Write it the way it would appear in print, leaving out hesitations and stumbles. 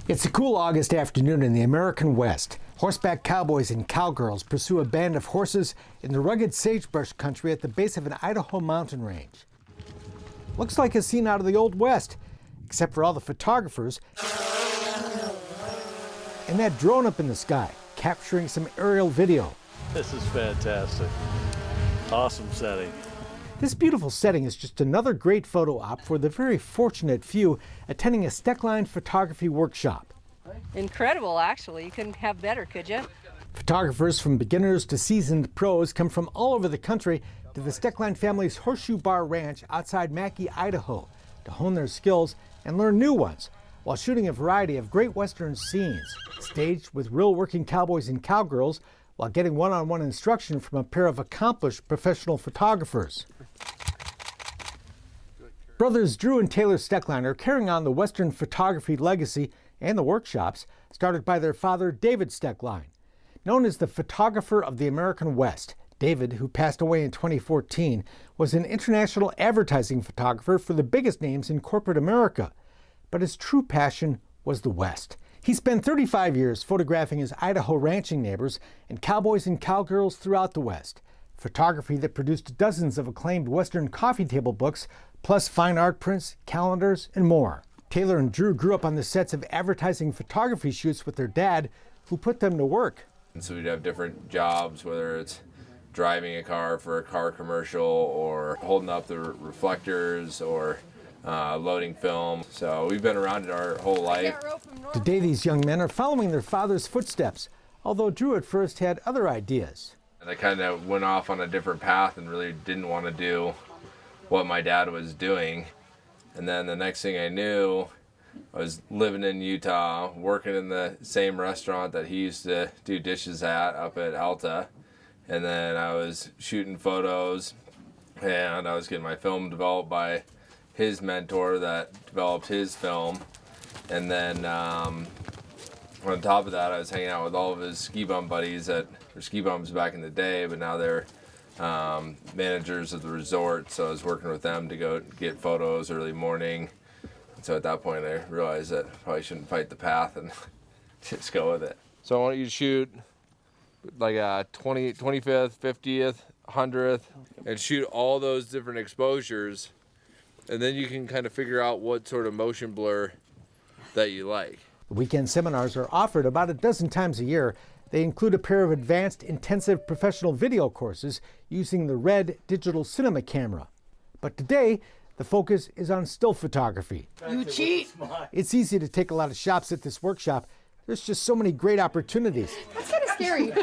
It's a cool August afternoon in the American West. Horseback cowboys and cowgirls pursue a band of horses in the rugged sagebrush country at the base of an Idaho mountain range. Looks like a scene out of the Old West, except for all the photographers and that drone up in the sky, capturing some aerial video. This is fantastic. Awesome setting. This beautiful setting is just another great photo op for the very fortunate few attending a Steckline photography workshop. Incredible, actually. You couldn't have better, could you? Photographers from beginners to seasoned pros come from all over the country to the Steckline family's Horseshoe Bar Ranch outside Mackay, Idaho, to hone their skills and learn new ones, while shooting a variety of great Western scenes, staged with real working cowboys and cowgirls, while getting one-on-one instruction from a pair of accomplished professional photographers. Brothers Drew and Taylor Steckline are carrying on the Western photography legacy and the workshops started by their father, David Steckline. Known as the photographer of the American West, David, who passed away in 2014, was an international advertising photographer for the biggest names in corporate America. But his true passion was the West. He spent 35 years photographing his Idaho ranching neighbors and cowboys and cowgirls throughout the West. Photography that produced dozens of acclaimed Western coffee table books, plus fine art prints, calendars, and more. Taylor and Drew grew up on the sets of advertising photography shoots with their dad, who put them to work. And so we'd have different jobs, whether it's driving a car for a car commercial or holding up the reflectors or loading film. So we've been around it our whole life. Today these young men are following their father's footsteps, although Drew at first had other ideas. And I kind of went off on a different path and really didn't want to do what my dad was doing. And then the next thing I knew, I was living in Utah, working in the same restaurant that he used to do dishes at up at Alta. And then I was shooting photos and I was getting my film developed by his mentor that developed his film. And then on top of that, I was hanging out with all of his ski bum buddies that were ski bums back in the day, but now they're managers of the resort. So I was working with them to go get photos early morning. So at that point, I realized that I probably shouldn't fight the path and just go with it. So I want you to shoot like a 25th, 50th, 100th, and shoot all those different exposures. And then you can kind of figure out what sort of motion blur that you like. The weekend seminars are offered about a dozen times a year. They include a pair of advanced intensive professional video courses using the RED digital cinema camera. But today, the focus is on still photography. You cheat! It's easy to take a lot of shots at this workshop. There's just so many great opportunities. That's kind of scary.